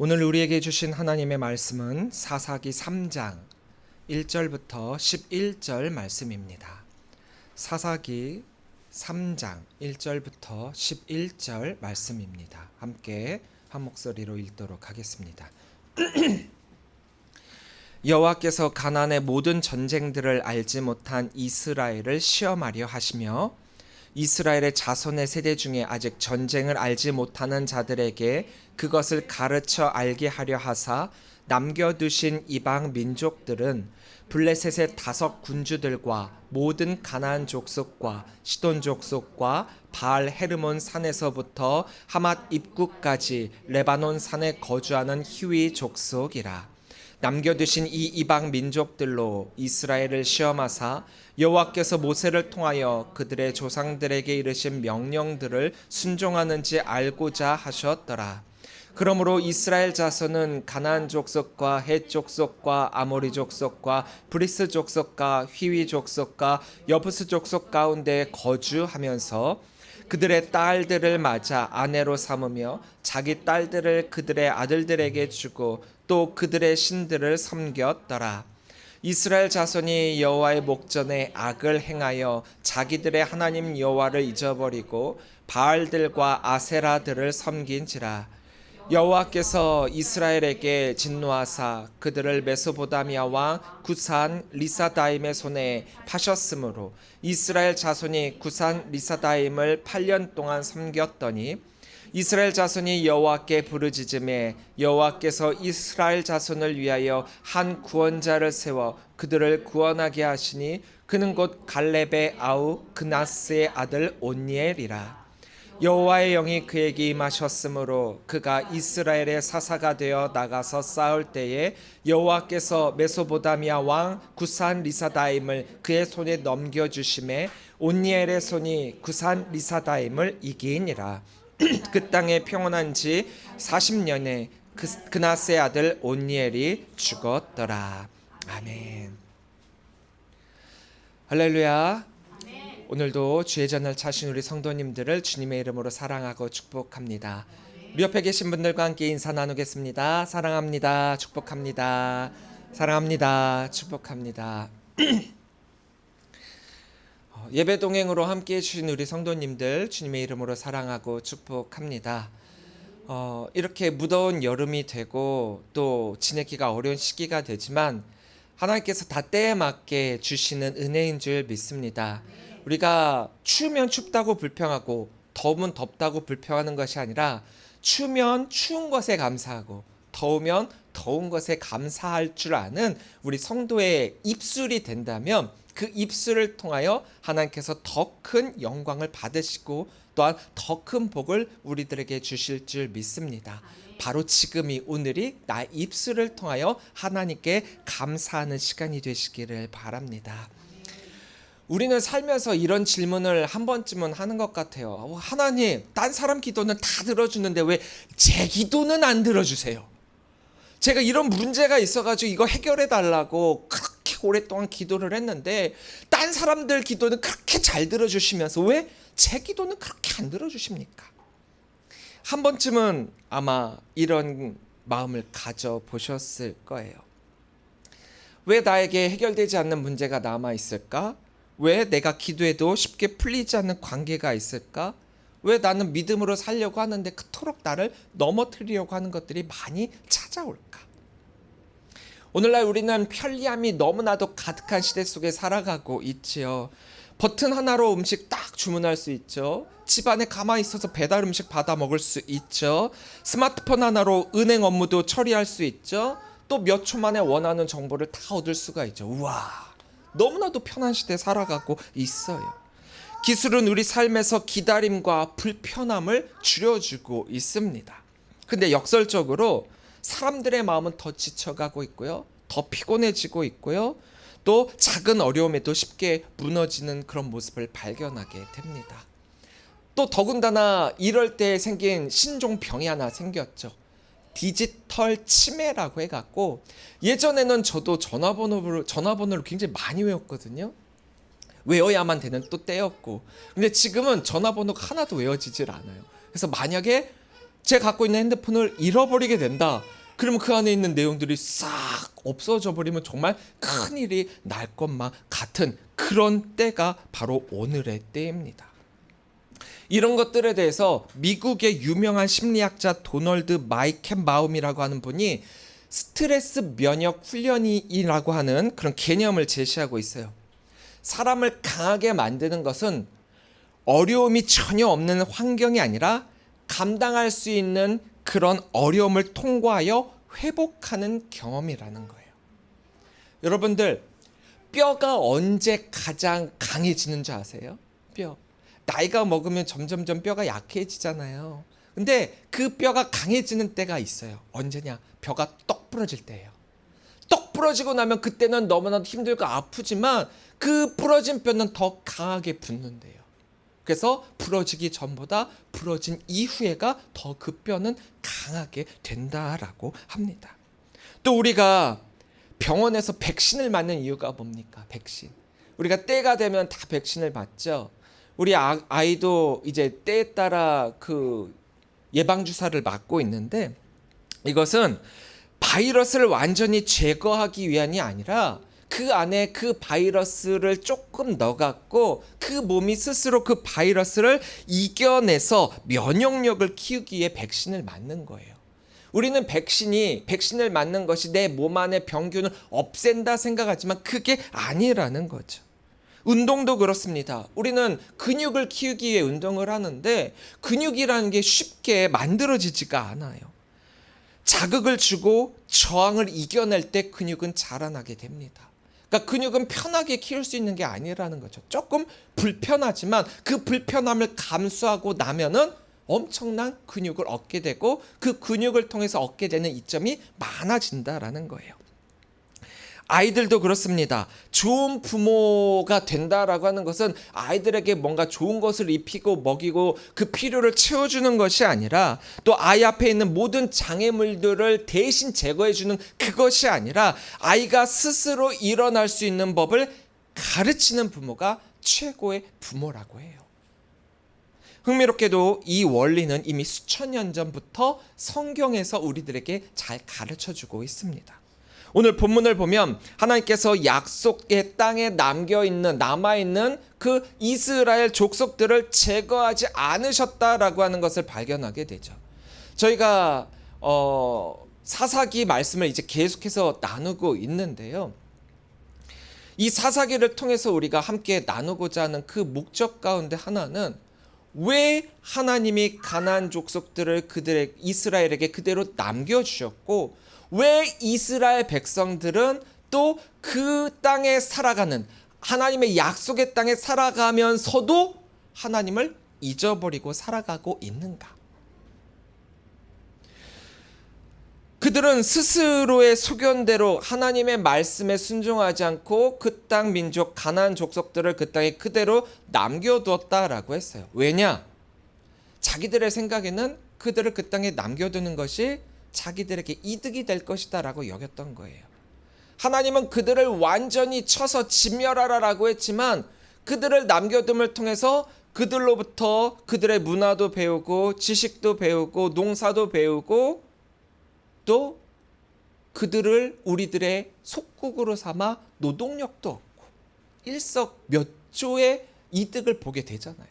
오늘 우리에게 주신 하나님의 말씀은 사사기 3장 1절부터 11절 말씀입니다. 사사기 3장 1절부터 11절 말씀입니다. 함께 한 목소리로 읽도록 하겠습니다. 여호와께서 가나안의 모든 전쟁들을 알지 못한 이스라엘을 시험하려 하시며 이스라엘의 자손의 세대 중에 아직 전쟁을 알지 못하는 자들에게 그것을 가르쳐 알게 하려 하사 남겨두신 이방 민족들은 블레셋의 5 군주들과 모든 가나안 족속과 시돈 족속과 바알 헤르몬 산에서부터 하맛 입구까지 레바논 산에 거주하는 히위 족속이라. 남겨두신 이 이방 민족들로 이스라엘을 시험하사 여호와께서 모세를 통하여 그들의 조상들에게 이르신 명령들을 순종하는지 알고자 하셨더라. 그러므로 이스라엘 자손은 가나안 족속과 헷 족속과 아모리 족속과 브리스 족속과 휘위 족속과 여부스 족속 가운데 거주하면서 그들의 딸들을 맞아 아내로 삼으며 자기 딸들을 그들의 아들들에게 주고 또 그들의 신들을 섬겼더라. 이스라엘 자손이 여호와의 목전에 악을 행하여 자기들의 하나님 여호와를 잊어버리고 바알들과 아세라들을 섬긴지라. 여호와께서 이스라엘에게 진노하사 그들을 메소보다미아 왕 구산 리사다임의 손에 파셨으므로 이스라엘 자손이 구산 리사다임을 8년 동안 섬겼더니 이스라엘 자손이 여호와께 부르짖음에 여호와께서 이스라엘 자손을 위하여 한 구원자를 세워 그들을 구원하게 하시니 그는 곧 갈렙의 아우 그나스의 아들 온니엘이라. 여호와의 영이 그에게 임하셨으므로 그가 이스라엘의 사사가 되어 나가서 싸울 때에 여호와께서 메소보다미아 왕 구산 리사다임을 그의 손에 넘겨주심에 온니엘의 손이 구산 리사다임을 이기니라. 그 땅에 평온한 지 40년에 그나스의 아들 온니엘이 죽었더라. 아멘. 할렐루야. 오늘도 주의 전을 차신 우리 성도님들을 주님의 이름으로 사랑하고 축복합니다. 우리 옆에 계신 분들과 함께 인사 나누겠습니다. 사랑합니다. 축복합니다. 사랑합니다. 축복합니다. 예배 동행으로 함께 해주신 우리 성도님들 주님의 이름으로 사랑하고 축복합니다. 이렇게 무더운 여름이 되고 또 지내기가 어려운 시기가 되지만 하나님께서 다 때에 맞게 주시는 은혜인 줄 믿습니다. 우리가 추우면 춥다고 불평하고 더우면 덥다고 불평하는 것이 아니라 추우면 추운 것에 감사하고 더우면 더운 것에 감사할 줄 아는 우리 성도의 입술이 된다면 그 입술을 통하여 하나님께서 더 큰 영광을 받으시고 또한 더 큰 복을 우리들에게 주실 줄 믿습니다. 바로 지금이 오늘이 나의 입술을 통하여 하나님께 감사하는 시간이 되시기를 바랍니다. 우리는 살면서 이런 질문을 한 번쯤은 하는 것 같아요. 하나님, 딴 사람 기도는 다 들어주는데 왜 제 기도는 안 들어주세요? 제가 이런 문제가 있어가지고 이거 해결해 달라고 그렇게 오랫동안 기도를 했는데 딴 사람들 기도는 그렇게 잘 들어주시면서 왜 제 기도는 그렇게 안 들어주십니까? 한 번쯤은 아마 이런 마음을 가져보셨을 거예요. 왜 나에게 해결되지 않는 문제가 남아있을까? 왜 내가 기도해도 쉽게 풀리지 않는 관계가 있을까? 왜 나는 믿음으로 살려고 하는데 그토록 나를 넘어뜨리려고 하는 것들이 많이 찾아올까? 오늘날 우리는 편리함이 너무나도 가득한 시대 속에 살아가고 있지요. 버튼 하나로 음식 딱 주문할 수 있죠. 집안에 가만히 있어서 배달 음식 받아 먹을 수 있죠. 스마트폰 하나로 은행 업무도 처리할 수 있죠. 또 몇 초 만에 원하는 정보를 다 얻을 수가 있죠. 우와, 너무나도 편한 시대에 살아가고 있어요. 기술은 우리 삶에서 기다림과 불편함을 줄여주고 있습니다. 근데 역설적으로 사람들의 마음은 더 지쳐가고 있고요. 더 피곤해지고 있고요. 또 작은 어려움에도 쉽게 무너지는 그런 모습을 발견하게 됩니다. 또 더군다나 이럴 때 생긴 신종병이 하나 생겼죠. 디지털 치매라고 해갖고 예전에는 저도 전화번호를 굉장히 많이 외웠거든요. 외워야만 되는 또 때였고 근데 지금은 전화번호가 하나도 외워지질 않아요. 그래서 만약에 제가 갖고 있는 핸드폰을 잃어버리게 된다. 그러면 그 안에 있는 내용들이 싹 없어져 버리면 정말 큰일이 날 것만 같은 그런 때가 바로 오늘의 때입니다. 이런 것들에 대해서 미국의 유명한 심리학자 도널드 마이켄바움이라고 하는 분이 스트레스 면역 훈련이라고 하는 그런 개념을 제시하고 있어요. 사람을 강하게 만드는 것은 어려움이 전혀 없는 환경이 아니라 감당할 수 있는 그런 어려움을 통과하여 회복하는 경험이라는 거예요. 여러분들, 뼈가 언제 가장 강해지는 줄 아세요? 뼈. 나이가 먹으면 점점점 뼈가 약해지잖아요. 근데 그 뼈가 강해지는 때가 있어요. 언제냐? 뼈가 떡 부러질 때예요. 떡 부러지고 나면 그때는 너무나도 힘들고 아프지만 그 부러진 뼈는 더 강하게 붙는데요. 그래서 부러지기 전보다 부러진 이후에가 더 그 뼈는 강하게 된다라고 합니다. 또 우리가 병원에서 백신을 맞는 이유가 뭡니까? 백신. 우리가 때가 되면 다 백신을 맞죠. 우리 아이도 이제 때에 따라 그 예방주사를 맞고 있는데, 이것은 바이러스를 완전히 제거하기 위함이 아니라 그 안에 그 바이러스를 조금 넣어갖고 그 몸이 스스로 그 바이러스를 이겨내서 면역력을 키우기 위해 백신을 맞는 거예요. 우리는 백신을 맞는 것이 내 몸 안의 병균을 없앤다 생각하지만 그게 아니라는 거죠. 운동도 그렇습니다. 우리는 근육을 키우기 위해 운동을 하는데 근육이라는 게 쉽게 만들어지지가 않아요. 자극을 주고 저항을 이겨낼 때 근육은 자라나게 됩니다. 그러니까 근육은 편하게 키울 수 있는 게 아니라는 거죠. 조금 불편하지만 그 불편함을 감수하고 나면은 엄청난 근육을 얻게 되고 그 근육을 통해서 얻게 되는 이점이 많아진다라는 거예요. 아이들도 그렇습니다. 좋은 부모가 된다라고 하는 것은 아이들에게 뭔가 좋은 것을 입히고 먹이고 그 필요를 채워주는 것이 아니라, 또 아이 앞에 있는 모든 장애물들을 대신 제거해주는 그것이 아니라 아이가 스스로 일어날 수 있는 법을 가르치는 부모가 최고의 부모라고 해요. 흥미롭게도 이 원리는 이미 수천 년 전부터 성경에서 우리들에게 잘 가르쳐주고 있습니다. 오늘 본문을 보면 하나님께서 약속의 땅에 남아있는 그 이스라엘 족속들을 제거하지 않으셨다라고 하는 것을 발견하게 되죠. 저희가 사사기 말씀을 이제 계속해서 나누고 있는데요. 이 사사기를 통해서 우리가 함께 나누고자 하는 그 목적 가운데 하나는, 왜 하나님이 가나안 족속들을 이스라엘에게 그대로 남겨주셨고 왜 이스라엘 백성들은 또 그 땅에 살아가는, 하나님의 약속의 땅에 살아가면서도 하나님을 잊어버리고 살아가고 있는가? 그들은 스스로의 소견대로 하나님의 말씀에 순종하지 않고 그 땅 민족 가나안 족속들을 그 땅에 그대로 남겨두었다라고 했어요. 왜냐? 자기들의 생각에는 그들을 그 땅에 남겨두는 것이 자기들에게 이득이 될 것이다 라고 여겼던 거예요. 하나님은 그들을 완전히 쳐서 진멸하라라고 했지만 그들을 남겨둠을 통해서 그들로부터 그들의 문화도 배우고 지식도 배우고 농사도 배우고 또 그들을 우리들의 속국으로 삼아 노동력도 얻고 일석몇조의 이득을 보게 되잖아요.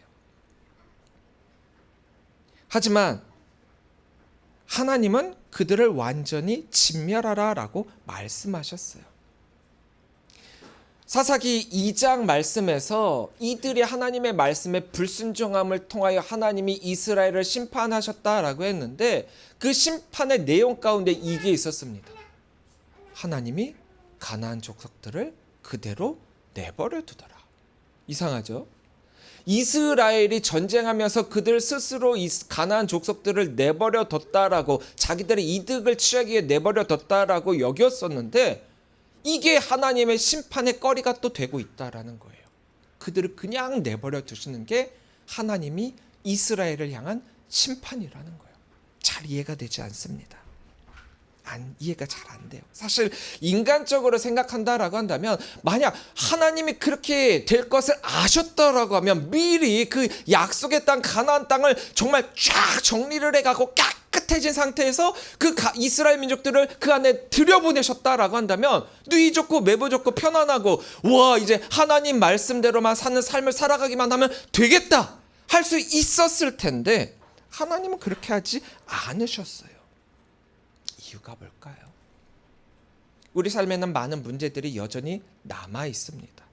하지만 하나님은 그들을 완전히 진멸하라라고 말씀하셨어요. 사사기 2장 말씀에서 이들이 하나님의 말씀에 불순종함을 통하여 하나님이 이스라엘을 심판하셨다라고 했는데, 그 심판의 내용 가운데 이게 있었습니다. 하나님이 가나안 족속들을 그대로 내버려 두더라. 이상하죠? 이스라엘이 전쟁하면서 그들 스스로 가나안 족속들을 내버려 뒀다라고, 자기들의 이득을 취하기 위해 내버려 뒀다라고 여겼었는데, 이게 하나님의 심판의 거리가 또 되고 있다라는 거예요. 그들을 그냥 내버려 두시는 게 하나님이 이스라엘을 향한 심판이라는 거예요. 잘 이해가 되지 않습니다. 이해가 잘 안 돼요. 사실 인간적으로 생각한다라고 한다면, 만약 하나님이 그렇게 될 것을 아셨다라고 하면 미리 그 약속의 땅 가나안 땅을 정말 쫙 정리를 해가고 깨끗해진 상태에서 그 이스라엘 민족들을 그 안에 들여보내셨다라고 한다면 누이 좋고 매부 좋고 편안하고 와 이제 하나님 말씀대로만 사는 삶을 살아가기만 하면 되겠다 할 수 있었을 텐데 하나님은 그렇게 하지 않으셨어요. 이유가 뭘까요? 우리 삶에는 많은 문제들이 여전히 남아 있습니다.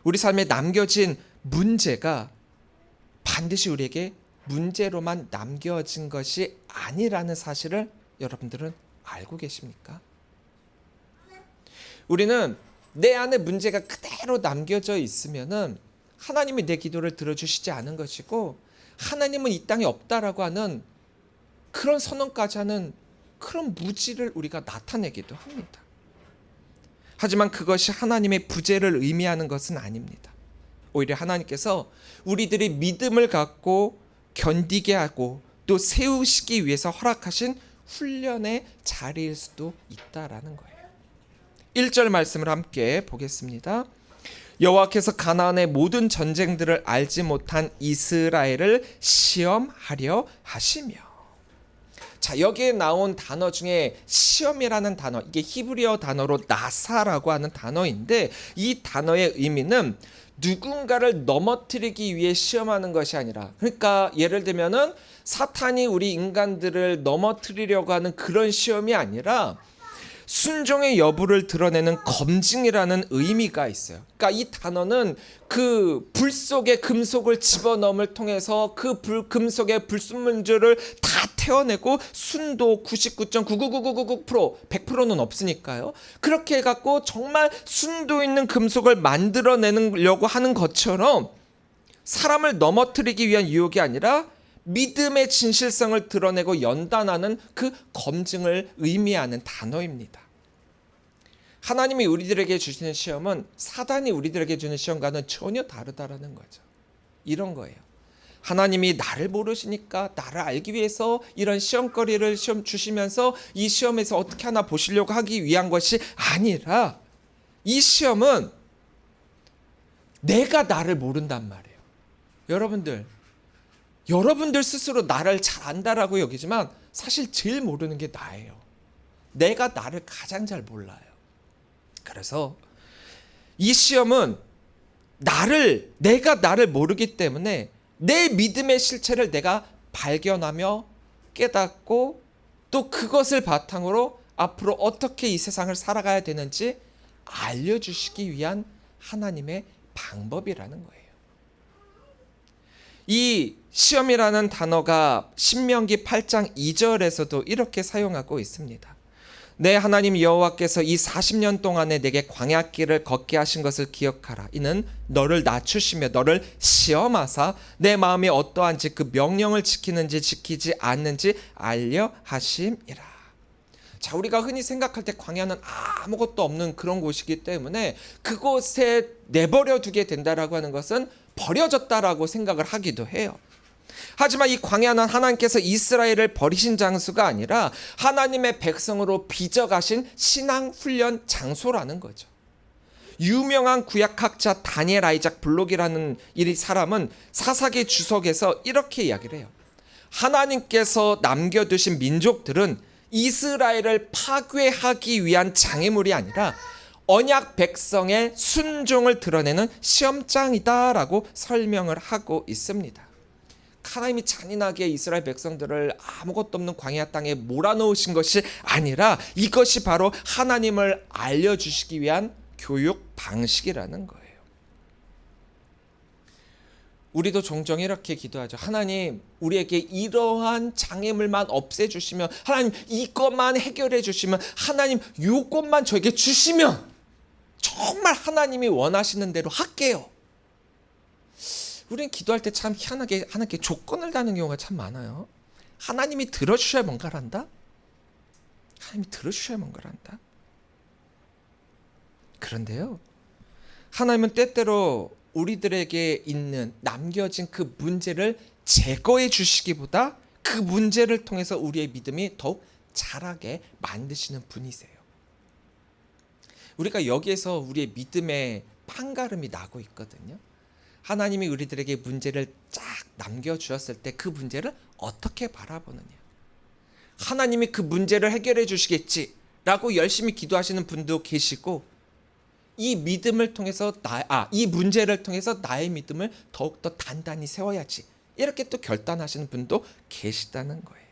우리 삶에 남겨진 문제가 반드시 우리에게 문제로만 남겨진 것이 아니라는 사실을 여러분들은 알고 계십니까? 우리는 내 안에 문제가 그대로 남겨져 있으면은 하나님이 내 기도를 들어주시지 않은 것이고 하나님은 이 땅에 없다라고 하는 그런 선언까지 하는 그런 무지를 우리가 나타내기도 합니다. 하지만 그것이 하나님의 부재를 의미하는 것은 아닙니다. 오히려 하나님께서 우리들이 믿음을 갖고 견디게 하고 또 세우시기 위해서 허락하신 훈련의 자리일 수도 있다라는 거예요. 1절 말씀을 함께 보겠습니다. 여호와께서 가나안의 모든 전쟁들을 알지 못한 이스라엘을 시험하려 하시며. 자, 여기에 나온 단어 중에 시험이라는 단어, 이게 히브리어 단어로 나사라고 하는 단어인데 이 단어의 의미는 누군가를 넘어뜨리기 위해 시험하는 것이 아니라, 그러니까 예를 들면은 사탄이 우리 인간들을 넘어뜨리려고 하는 그런 시험이 아니라 순종의 여부를 드러내는 검증이라는 의미가 있어요. 그러니까 이 단어는 그 불 속에 금속을 집어넣음을 통해서 그 금속의 불순물들을 다 태워내고 순도 99.99999% 100%는 없으니까요. 그렇게 해갖고 정말 순도 있는 금속을 만들어내려고 하는 것처럼 사람을 넘어뜨리기 위한 유혹이 아니라 믿음의 진실성을 드러내고 연단하는 그 검증을 의미하는 단어입니다. 하나님이 우리들에게 주시는 시험은 사단이 우리들에게 주는 시험과는 전혀 다르다라는 거죠. 이런 거예요. 하나님이 나를 모르시니까 나를 알기 위해서 이런 시험거리를 시험 주시면서 이 시험에서 어떻게 하나 보시려고 하기 위한 것이 아니라 이 시험은 내가 나를 모른단 말이에요. 여러분들 스스로 나를 잘 안다라고 여기지만 사실 제일 모르는 게 나예요. 내가 나를 가장 잘 몰라요. 그래서 이 시험은 내가 나를 모르기 때문에 내 믿음의 실체를 내가 발견하며 깨닫고 또 그것을 바탕으로 앞으로 어떻게 이 세상을 살아가야 되는지 알려주시기 위한 하나님의 방법이라는 거예요. 이 시험이라는 단어가 신명기 8장 2절에서도 이렇게 사용하고 있습니다. 내 하나님 여호와께서 이 40년 동안에 내게 광야길을 걷게 하신 것을 기억하라. 이는 너를 낮추시며 너를 시험하사 내 마음이 어떠한지 그 명령을 지키는지 지키지 않는지 알려 하심이라. 자, 우리가 흔히 생각할 때 광야는 아무것도 없는 그런 곳이기 때문에 그곳에 내버려 두게 된다라고 하는 것은 버려졌다라고 생각을 하기도 해요. 하지만 이 광야는 하나님께서 이스라엘을 버리신 장소가 아니라 하나님의 백성으로 빚어가신 신앙 훈련 장소라는 거죠. 유명한 구약학자 다니엘 아이작 블록이라는 이 사람은 사사기 주석에서 이렇게 이야기를 해요. 하나님께서 남겨두신 민족들은 이스라엘을 파괴하기 위한 장애물이 아니라 언약 백성의 순종을 드러내는 시험장이다라고 설명을 하고 있습니다. 하나님이 잔인하게 이스라엘 백성들을 아무것도 없는 광야 땅에 몰아넣으신 것이 아니라 이것이 바로 하나님을 알려주시기 위한 교육 방식이라는 거예요. 우리도 종종 이렇게 기도하죠. 하나님, 우리에게 이러한 장애물만 없애주시면, 하나님 이것만 해결해 주시면, 하나님 이것만 저에게 주시면 정말 하나님이 원하시는 대로 할게요. 우리는 기도할 때 참 희한하게 하나님께 조건을 다는 경우가 참 많아요. 하나님이 들어주셔야 뭔가를 한다? 하나님이 들어주셔야 뭔가를 한다? 그런데요, 하나님은 때때로 우리들에게 있는 남겨진 그 문제를 제거해 주시기보다 그 문제를 통해서 우리의 믿음이 더욱 자라게 만드시는 분이세요. 우리가 여기에서 우리의 믿음의 판가름이 나고 있거든요. 하나님이 우리들에게 문제를 쫙 남겨주었을 때 그 문제를 어떻게 바라보느냐. 하나님이 그 문제를 해결해 주시겠지라고 열심히 기도하시는 분도 계시고, 이 믿음을 통해서 이 문제를 통해서 나의 믿음을 더욱더 단단히 세워야지, 이렇게 또 결단하시는 분도 계시다는 거예요.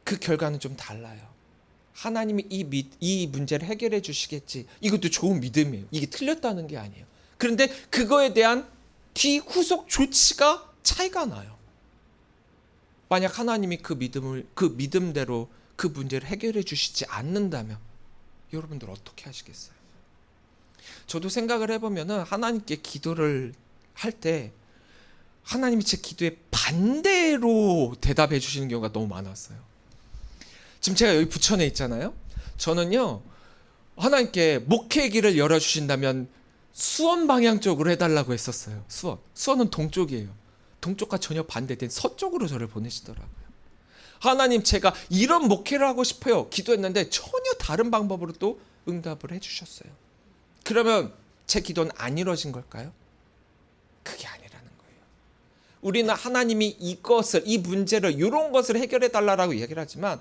그 결과는 좀 달라요. 하나님이 이 문제를 해결해 주시겠지, 이것도 좋은 믿음이에요. 이게 틀렸다는 게 아니에요. 그런데 그거에 대한 뒤후속 조치가 차이가 나요. 만약 하나님이 그 믿음대로 그 문제를 해결해 주시지 않는다면 여러분들 어떻게 하시겠어요? 저도 생각을 해보면은 하나님께 기도를 할 때 하나님이 제 기도에 반대로 대답해 주시는 경우가 너무 많았어요. 지금 제가 여기 부천에 있잖아요. 저는요, 하나님께 목회의 길을 열어주신다면 수원 방향 쪽으로 해달라고 했었어요. 수원은 동쪽이에요. 동쪽과 전혀 반대된 서쪽으로 저를 보내시더라고요. 하나님, 제가 이런 목회를 하고 싶어요, 기도했는데 전혀 다른 방법으로 또 응답을 해주셨어요. 그러면 제 기도는 안 이루어진 걸까요? 그게 아니라는 거예요. 우리는 하나님이 이 문제를, 이런 것을 해결해 달라고 얘기를 하지만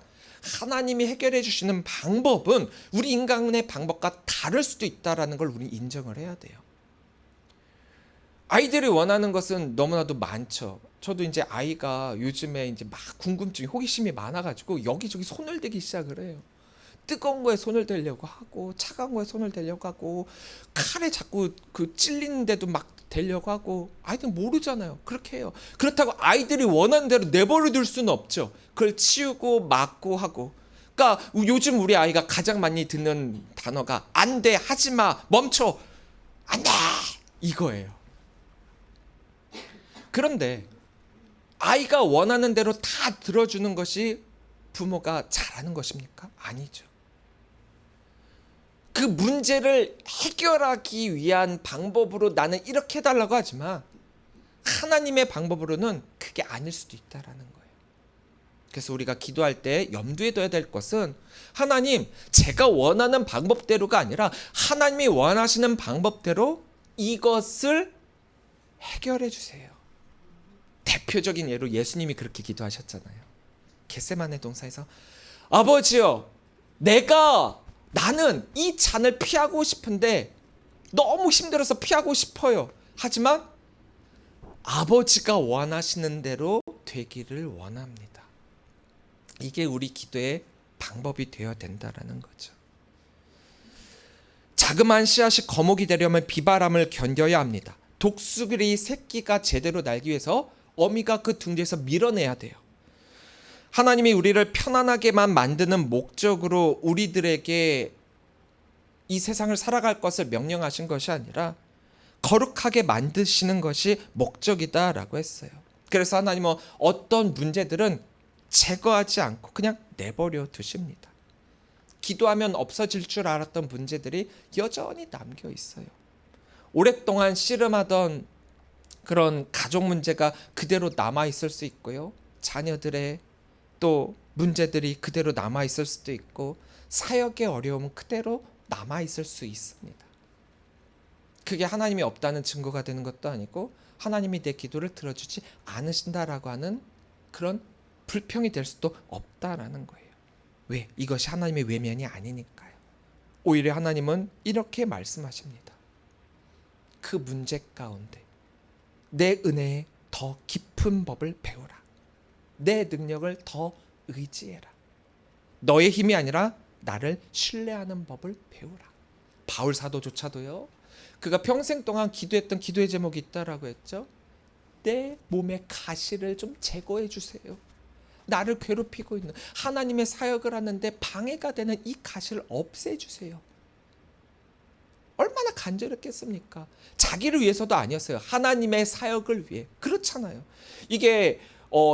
하나님이 해결해 주시는 방법은 우리 인간의 방법과 다를 수도 있다는 걸 우리 인정을 해야 돼요. 아이들이 원하는 것은 너무나도 많죠. 저도 이제 아이가 요즘에 이제 막 궁금증이, 호기심이 많아가지고 여기저기 손을 대기 시작을 해요. 뜨거운 거에 손을 대려고 하고, 차가운 거에 손을 대려고 하고, 칼에 자꾸 그 찔리는데도 막 대려고 하고. 아이들은 모르잖아요. 그렇게 해요. 그렇다고 아이들이 원하는 대로 내버려 둘 수는 없죠. 그걸 치우고 막고 하고. 그러니까 요즘 우리 아이가 가장 많이 듣는 단어가 안 돼, 하지 마, 멈춰, 안 돼, 이거예요. 그런데 아이가 원하는 대로 다 들어주는 것이 부모가 잘하는 것입니까? 아니죠. 그 문제를 해결하기 위한 방법으로 나는 이렇게 해달라고 하지만 하나님의 방법으로는 그게 아닐 수도 있다라는 거예요. 그래서 우리가 기도할 때 염두에 둬야 될 것은, 하나님, 제가 원하는 방법대로가 아니라 하나님이 원하시는 방법대로 이것을 해결해 주세요. 대표적인 예로 예수님이 그렇게 기도하셨잖아요. 겟세마네 동산에서, 아버지요, 나는 이 잔을 피하고 싶은데 너무 힘들어서 피하고 싶어요. 하지만 아버지가 원하시는 대로 되기를 원합니다. 이게 우리 기도의 방법이 되어야 된다라는 거죠. 자그마한 씨앗이 거목이 되려면 비바람을 견뎌야 합니다. 독수리 새끼가 제대로 날기 위해서 어미가 그 둥지에서 밀어내야 돼요. 하나님이 우리를 편안하게만 만드는 목적으로 우리들에게 이 세상을 살아갈 것을 명령하신 것이 아니라 거룩하게 만드시는 것이 목적이다라고 했어요. 그래서 하나님은 어떤 문제들은 제거하지 않고 그냥 내버려 두십니다. 기도하면 없어질 줄 알았던 문제들이 여전히 남겨 있어요. 오랫동안 씨름하던 그런 가족 문제가 그대로 남아 있을 수 있고요. 자녀들의 또 문제들이 그대로 남아 있을 수도 있고, 사역의 어려움은 그대로 남아 있을 수 있습니다. 그게 하나님이 없다는 증거가 되는 것도 아니고 하나님이 내 기도를 들어주지 않으신다라고 하는 그런 불평이 될 수도 없다라는 거예요. 왜? 이것이 하나님의 외면이 아니니까요. 오히려 하나님은 이렇게 말씀하십니다. 그 문제 가운데 내 은혜에 더 깊은 법을 배우라. 내 능력을 더 의지해라. 너의 힘이 아니라 나를 신뢰하는 법을 배우라. 바울 사도조차도요, 그가 평생 동안 기도했던 기도의 제목이 있다라고 했죠. 내 몸의 가시를 좀 제거해 주세요. 나를 괴롭히고 있는, 하나님의 사역을 하는데 방해가 되는 이 가시를 없애주세요. 얼마나 간절했겠습니까? 자기를 위해서도 아니었어요. 하나님의 사역을 위해. 그렇잖아요. 이게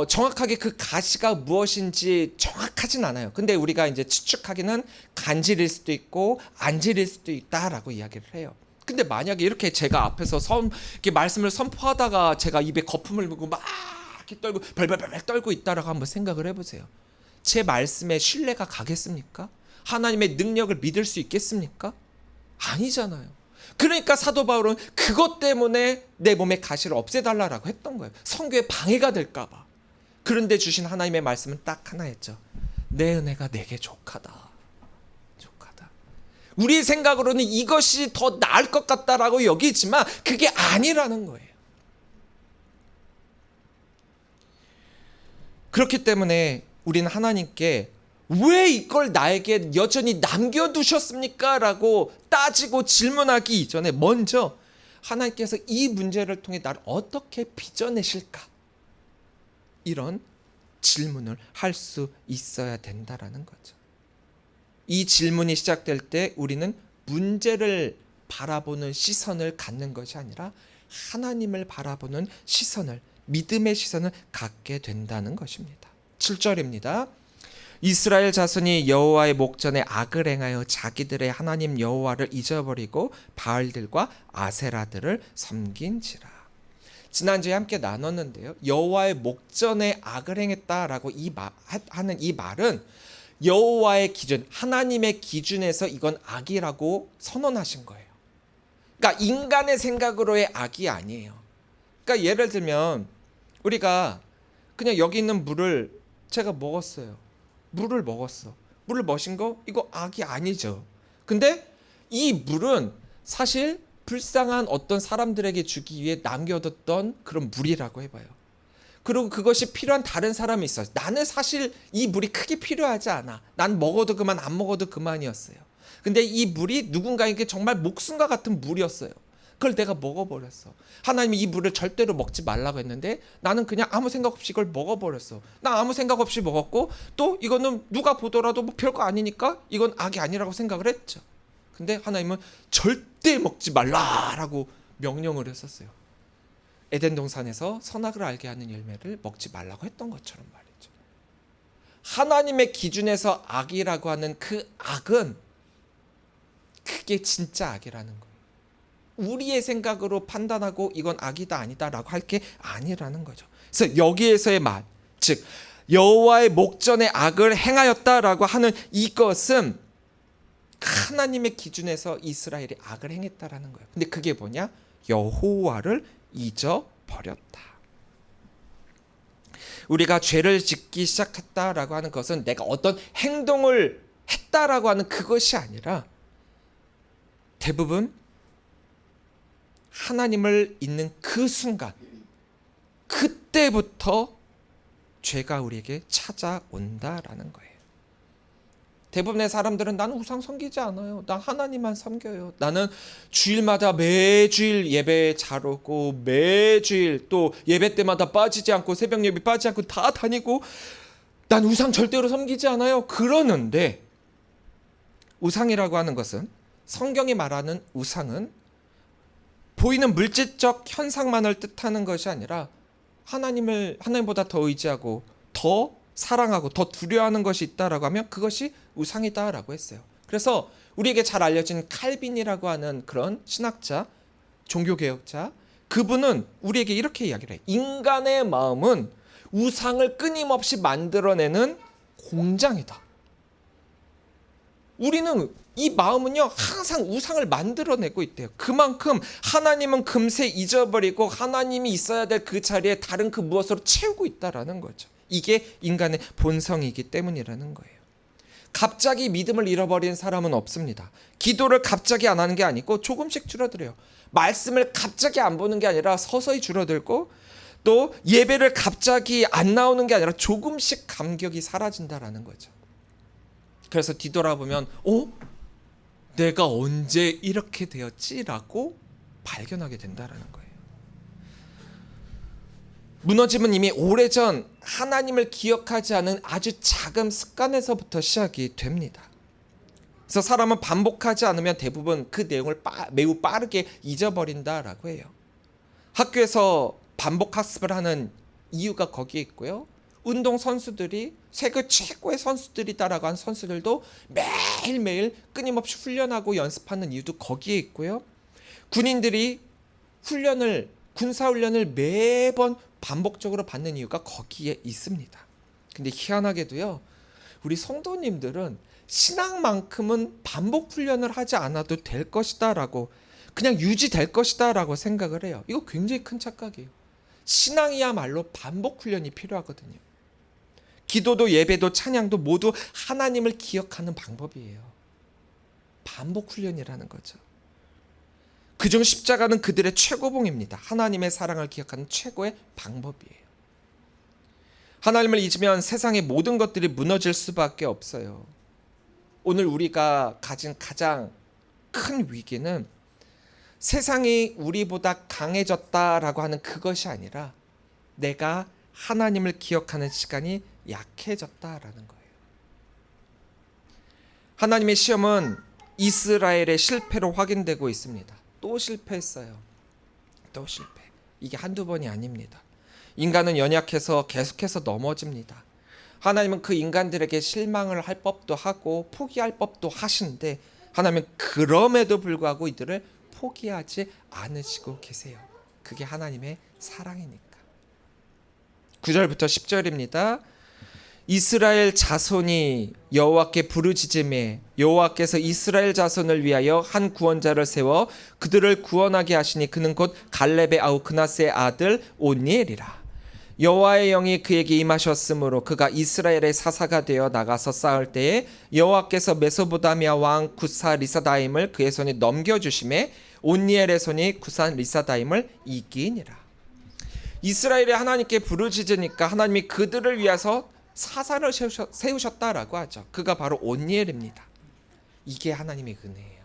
정확하게 그 가시가 무엇인지 정확하진 않아요. 근데 우리가 이제 추측하기는 간질일 수도 있고 안질일 수도 있다라고 이야기를 해요. 근데 만약에 이렇게 제가 앞에서 이렇게 말씀을 선포하다가 제가 입에 거품을 물고 막 이렇게 떨고 벌벌벌 떨고 있다라고 한번 생각을 해보세요. 제 말씀에 신뢰가 가겠습니까? 하나님의 능력을 믿을 수 있겠습니까? 아니잖아요. 그러니까 사도 바울은 그것 때문에 내 몸의 가시를 없애달라고 했던 거예요. 선교에 방해가 될까 봐. 그런데 주신 하나님의 말씀은 딱 하나였죠. 내 은혜가 내게 족하다. 족하다. 우리 생각으로는 이것이 더 나을 것 같다라고 여기지만 그게 아니라는 거예요. 그렇기 때문에 우리는 하나님께 왜 이걸 나에게 여전히 남겨두셨습니까? 라고 따지고 질문하기 이전에 먼저 하나님께서 이 문제를 통해 나를 어떻게 빚어내실까? 이런 질문을 할 수 있어야 된다라는 거죠. 이 질문이 시작될 때 우리는 문제를 바라보는 시선을 갖는 것이 아니라 하나님을 바라보는 시선을, 믿음의 시선을 갖게 된다는 것입니다. 7절입니다. 이스라엘 자손이 여호와의 목전에 악을 행하여 자기들의 하나님 여호와를 잊어버리고 바알들과 아세라들을 섬긴지라. 지난주에 함께 나눴는데요. 여호와의 목전에 악을 행했다라고 하는 이 말은 여호와의 기준, 하나님의 기준에서 이건 악이라고 선언하신 거예요. 그러니까 인간의 생각으로의 악이 아니에요. 그러니까 예를 들면 우리가 그냥 여기 있는 물을 제가 먹었어요. 물을 먹었어. 물을 마신 거 이거 악이 아니죠. 근데 이 물은 사실 불쌍한 어떤 사람들에게 주기 위해 남겨뒀던 그런 물이라고 해봐요. 그리고 그것이 필요한 다른 사람이 있어요. 나는 사실 이 물이 크게 필요하지 않아. 난 먹어도 그만 안 먹어도 그만이었어요. 근데 이 물이 누군가에게 정말 목숨과 같은 물이었어요. 그걸 내가 먹어버렸어. 하나님이 이 물을 절대로 먹지 말라고 했는데 나는 그냥 아무 생각 없이 이걸 먹어버렸어. 나 아무 생각 없이 먹었고 또 이거는 누가 보더라도 뭐 별거 아니니까 이건 악이 아니라고 생각을 했죠. 근데 하나님은 절대 먹지 말라라고 명령을 했었어요. 에덴 동산에서 선악을 알게 하는 열매를 먹지 말라고 했던 것처럼 말이죠. 하나님의 기준에서 악이라고 하는 그 악은 그게 진짜 악이라는 거예요. 우리의 생각으로 판단하고 이건 악이다 아니다라고 할 게 아니라는 거죠. 그래서 여기에서의 말, 즉 여호와의 목전에 악을 행하였다라고 하는 이것은 하나님의 기준에서 이스라엘이 악을 행했다라는 거예요. 근데 그게 뭐냐? 여호와를 잊어버렸다. 우리가 죄를 짓기 시작했다라고 하는 것은 내가 어떤 행동을 했다라고 하는 그것이 아니라 대부분 하나님을 잊는 그 순간, 그때부터 죄가 우리에게 찾아온다라는 거예요. 대부분의 사람들은 나는 우상 섬기지 않아요. 나 하나님만 섬겨요. 나는 주일마다 매주일 예배에 잘 오고 매주일 또 예배 때마다 빠지지 않고 새벽 예배 빠지지 않고 다 다니고 난 우상 절대로 섬기지 않아요. 그러는데 우상이라고 하는 것은, 성경이 말하는 우상은 보이는 물질적 현상만을 뜻하는 것이 아니라 하나님보다 더 의지하고 더 사랑하고 더 두려워하는 것이 있다라고 하면 그것이 우상이다라고 했어요. 그래서 우리에게 잘 알려진 칼빈이라고 하는 그런 신학자, 종교개혁자, 그분은 우리에게 이렇게 이야기를 해요. 인간의 마음은 우상을 끊임없이 만들어내는 공장이다. 우리는 이 마음은요 항상 우상을 만들어내고 있대요. 그만큼 하나님은 금세 잊어버리고 하나님이 있어야 될 그 자리에 다른 그 무엇으로 채우고 있다라는 거죠. 이게 인간의 본성이기 때문이라는 거예요. 갑자기 믿음을 잃어버린 사람은 없습니다. 기도를 갑자기 안 하는 게 아니고 조금씩 줄어들어요. 말씀을 갑자기 안 보는 게 아니라 서서히 줄어들고 또 예배를 갑자기 안 나오는 게 아니라 조금씩 감격이 사라진다라는 거죠. 그래서 뒤돌아보면 내가 언제 이렇게 되었지라고 발견하게 된다라는 거예요. 무너짐은 이미 오래전 하나님을 기억하지 않은 아주 작은 습관에서부터 시작이 됩니다. 그래서 사람은 반복하지 않으면 대부분 그 내용을 매우 빠르게 잊어버린다라고 해요. 학교에서 반복 학습을 하는 이유가 거기에 있고요. 운동 선수들이 세계 최고의 선수들이다라고 하는 선수들도 매일매일 끊임없이 훈련하고 연습하는 이유도 거기에 있고요. 군인들이 군사훈련을 매번 반복적으로 받는 이유가 거기에 있습니다. 근데 희한하게도요, 우리 성도님들은 신앙만큼은 반복 훈련을 하지 않아도 될 것이다 라고, 그냥 유지될 것이다 라고 생각을 해요. 이거 굉장히 큰 착각이에요. 신앙이야말로 반복 훈련이 필요하거든요. 기도도 예배도 찬양도 모두 하나님을 기억하는 방법이에요. 반복 훈련이라는 거죠. 그중 십자가는 그들의 최고봉입니다. 하나님의 사랑을 기억하는 최고의 방법이에요. 하나님을 잊으면 세상의 모든 것들이 무너질 수밖에 없어요. 오늘 우리가 가진 가장 큰 위기는 세상이 우리보다 강해졌다라고 하는 그것이 아니라 내가 하나님을 기억하는 시간이 약해졌다라는 거예요. 하나님의 시험은 이스라엘의 실패로 확인되고 있습니다. 또 실패했어요. 또 실패. 이게 한두 번이 아닙니다. 인간은 연약해서 계속해서 넘어집니다. 하나님은 그 인간들에게 실망을 할 법도 하고 포기할 법도 하시는데 하나님은 그럼에도 불구하고 이들을 포기하지 않으시고 계세요. 그게 하나님의 사랑이니까. 9절부터 10절입니다. 이스라엘 자손이 여호와께 부르짖음에 여호와께서 이스라엘 자손을 위하여 한 구원자를 세워 그들을 구원하게 하시니 그는 곧 갈렙의 아우 그나스의 아들 온니엘이라. 여호와의 영이 그에게 임하셨으므로 그가 이스라엘의 사사가 되어 나가서 싸울 때에 여호와께서 메소보다미아 왕 구사 리사다임을 그의 손에 넘겨주심에 온니엘의 손이 구사 리사다임을 이기니라. 이스라엘이 하나님께 부르짖으니까 하나님이 그들을 위해서 사사를 세우셨다라고 하죠. 그가 바로 온니엘입니다. 이게 하나님의 은혜예요.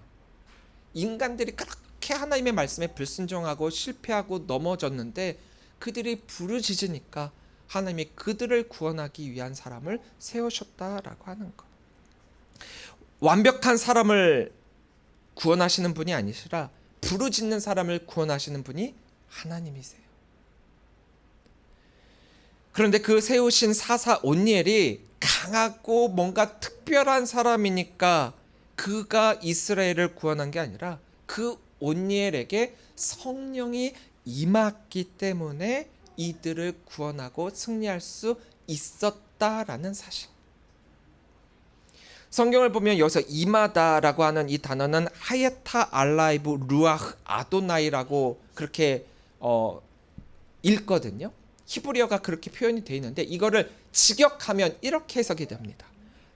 인간들이 그렇게 하나님의 말씀에 불순종하고 실패하고 넘어졌는데 그들이 부르짖으니까 하나님이 그들을 구원하기 위한 사람을 세우셨다라고 하는 것. 완벽한 사람을 구원하시는 분이 아니시라 부르짖는 사람을 구원하시는 분이 하나님이세요. 그런데 그 세우신 사사 온니엘이 강하고 뭔가 특별한 사람이니까 그가 이스라엘을 구원한 게 아니라 그 온니엘에게 성령이 임했기 때문에 이들을 구원하고 승리할 수 있었다라는 사실. 성경을 보면 여기서 임하다라고 하는 이 단어는 하예타 알라이브 루아흐 아도나이라고 그렇게 읽거든요. 히브리어가 그렇게 표현이 되어 있는데 이거를 직역하면 이렇게 해석이 됩니다.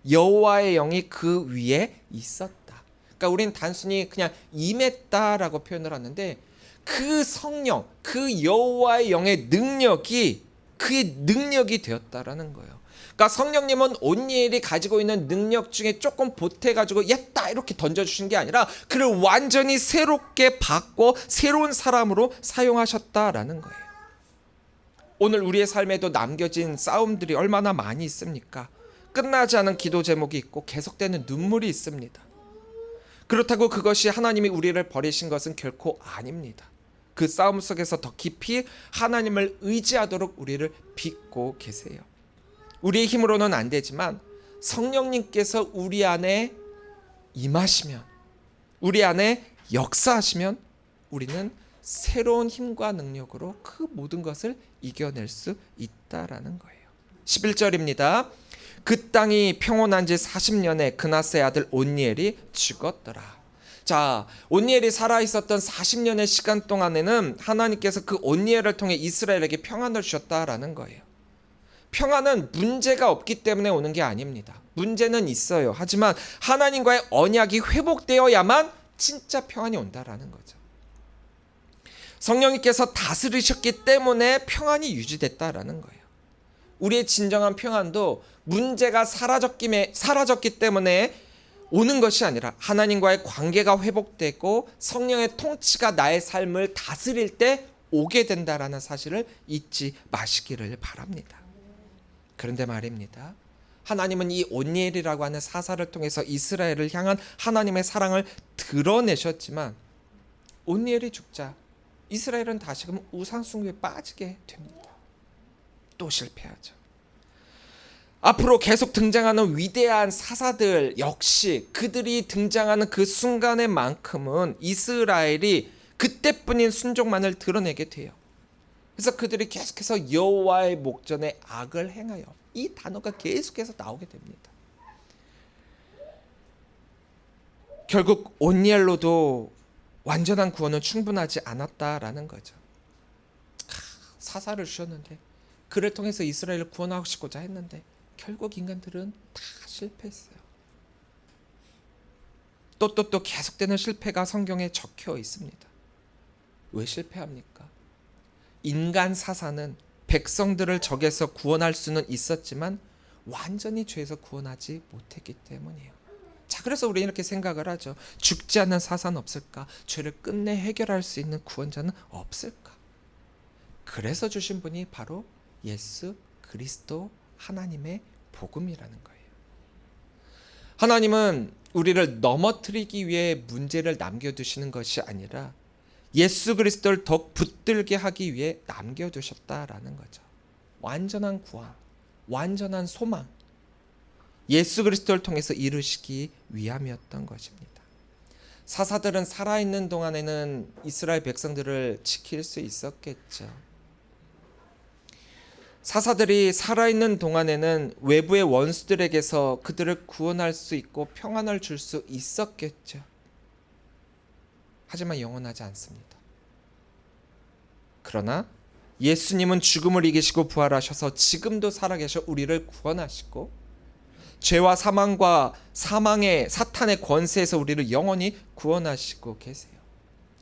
여호와의 영이 그 위에 있었다. 그러니까 우리는 단순히 그냥 임했다라고 표현을 하는데 그 성령, 그 여호와의 영의 능력이 그의 능력이 되었다라는 거예요. 그러니까 성령님은 온니엘이 가지고 있는 능력 중에 조금 보태가지고 옛다 이렇게 던져주신 게 아니라 그를 완전히 새롭게 바꿔 새로운 사람으로 사용하셨다라는 거예요. 오늘 우리의 삶에도 남겨진 싸움들이 얼마나 많이 있습니까? 끝나지 않은 기도 제목이 있고 계속되는 눈물이 있습니다. 그렇다고 그것이 하나님이 우리를 버리신 것은 결코 아닙니다. 그 싸움 속에서 더 깊이 하나님을 의지하도록 우리를 빚고 계세요. 우리의 힘으로는 안 되지만 성령님께서 우리 안에 임하시면, 우리 안에 역사하시면 우리는 새로운 힘과 능력으로 그 모든 것을 이겨낼 수 있다라는 거예요. 11절입니다. 그 땅이 평온한 지 40년에 그나스의 아들 온니엘이 죽었더라. 자, 온니엘이 살아있었던 40년의 시간 동안에는 하나님께서 그 온니엘을 통해 이스라엘에게 평안을 주셨다라는 거예요. 평안은 문제가 없기 때문에 오는 게 아닙니다. 문제는 있어요. 하지만 하나님과의 언약이 회복되어야만 진짜 평안이 온다라는 거죠. 성령님께서 다스리셨기 때문에 평안이 유지됐다라는 거예요. 우리의 진정한 평안도 문제가 사라졌기 때문에 오는 것이 아니라 하나님과의 관계가 회복되고 성령의 통치가 나의 삶을 다스릴 때 오게 된다라는 사실을 잊지 마시기를 바랍니다. 그런데 말입니다. 하나님은 이 온니엘이라고 하는 사사를 통해서 이스라엘을 향한 하나님의 사랑을 드러내셨지만 온니엘이 죽자 이스라엘은 다시금 우상숭배에 빠지게 됩니다. 또 실패하죠. 앞으로 계속 등장하는 위대한 사사들 역시 그들이 등장하는 그 순간에만큼은 이스라엘이 그때뿐인 순종만을 드러내게 돼요. 그래서 그들이 계속해서 여호와의 목전에 악을 행하여 이 단어가 계속해서 나오게 됩니다. 결국 온니엘로도 완전한 구원은 충분하지 않았다라는 거죠. 사사를 주셨는데 그를 통해서 이스라엘을 구원하시고자 했는데 결국 인간들은 다 실패했어요. 또 계속되는 실패가 성경에 적혀 있습니다. 왜 실패합니까? 인간 사사는 백성들을 적에서 구원할 수는 있었지만 완전히 죄에서 구원하지 못했기 때문이에요. 자, 그래서 우리 이렇게 생각을 하죠. 죽지 않는 사사는 없을까? 죄를 끝내 해결할 수 있는 구원자는 없을까? 그래서 주신 분이 바로 예수 그리스도 하나님의 복음이라는 거예요. 하나님은 우리를 넘어뜨리기 위해 문제를 남겨두시는 것이 아니라 예수 그리스도를 더 붙들게 하기 위해 남겨두셨다라는 거죠. 완전한 구원, 완전한 소망, 예수 그리스도를 통해서 이루시기 위함이었던 것입니다. 사사들은 살아있는 동안에는 이스라엘 백성들을 지킬 수 있었겠죠. 사사들이 살아있는 동안에는 외부의 원수들에게서 그들을 구원할 수 있고 평안을 줄 수 있었겠죠. 하지만 영원하지 않습니다. 그러나 예수님은 죽음을 이기시고 부활하셔서 지금도 살아계셔 우리를 구원하시고 죄와 사망과 사망의 사탄의 권세에서 우리를 영원히 구원하시고 계세요.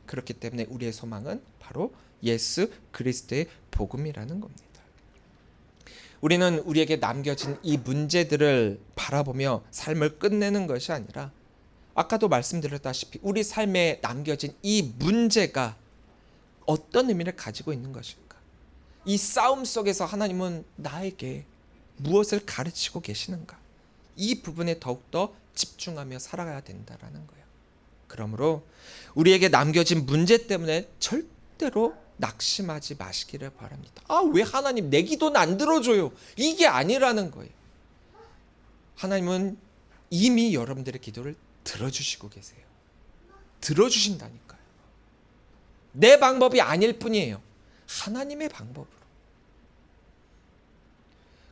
그렇기 때문에 우리의 소망은 바로 예수 그리스도의 복음이라는 겁니다. 우리는 우리에게 남겨진 이 문제들을 바라보며 삶을 끝내는 것이 아니라 아까도 말씀드렸다시피 우리 삶에 남겨진 이 문제가 어떤 의미를 가지고 있는 것일까? 이 싸움 속에서 하나님은 나에게 무엇을 가르치고 계시는가? 이 부분에 더욱더 집중하며 살아가야 된다라는 거예요. 그러므로 우리에게 남겨진 문제 때문에 절대로 낙심하지 마시기를 바랍니다. 왜 하나님 내 기도는 안 들어줘요? 이게 아니라는 거예요. 하나님은 이미 여러분들의 기도를 들어주시고 계세요. 들어주신다니까요. 내 방법이 아닐 뿐이에요. 하나님의 방법으로.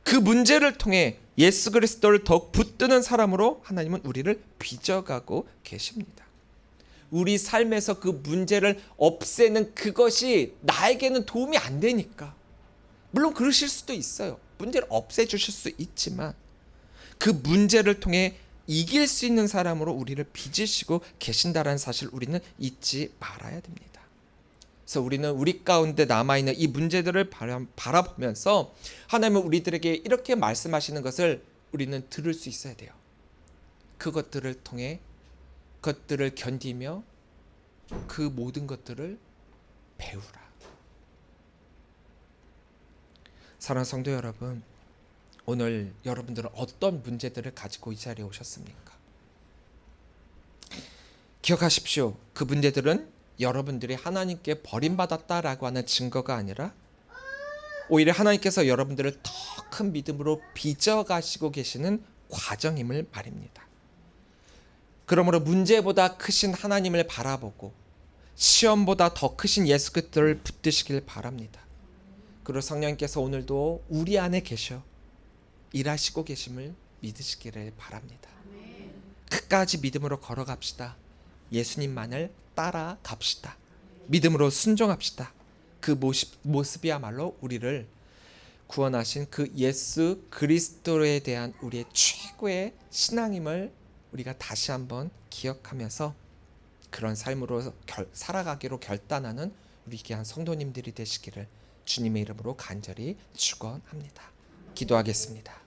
그 문제를 통해 예수 그리스도를 더욱 붙드는 사람으로 하나님은 우리를 빚어가고 계십니다. 우리 삶에서 그 문제를 없애는 그것이 나에게는 도움이 안 되니까. 물론 그러실 수도 있어요. 문제를 없애주실 수 있지만 그 문제를 통해 이길 수 있는 사람으로 우리를 빚으시고 계신다는 사실 우리는 잊지 말아야 됩니다. 그래서 우리는 우리 가운데 남아있는 이 문제들을 바라보면서 하나님은 우리들에게 이렇게 말씀하시는 것을 우리는 들을 수 있어야 돼요. 그것들을 통해 것들을 견디며 그 모든 것들을 배우라. 사랑하는 성도 여러분, 오늘 여러분들은 어떤 문제들을 가지고 이 자리에 오셨습니까? 기억하십시오. 그 문제들은 여러분들이 하나님께 버림받았다라고 하는 증거가 아니라 오히려 하나님께서 여러분들을 더 큰 믿음으로 빚어가시고 계시는 과정임을 말입니다. 그러므로 문제보다 크신 하나님을 바라보고 시험보다 더 크신 예수 그리스도를 붙드시길 바랍니다. 그리고 성령님께서 오늘도 우리 안에 계셔 일하시고 계심을 믿으시기를 바랍니다. 끝까지 믿음으로 걸어갑시다. 예수님만을 따라갑시다. 믿음으로 순종합시다. 그 모습이야말로 우리를 구원하신 그 예수 그리스도에 대한 우리의 최고의 신앙임을 우리가 다시 한번 기억하면서 그런 삶으로 살아가기로 결단하는 우리 귀한 성도님들이 되시기를 주님의 이름으로 간절히 축원합니다. 기도하겠습니다.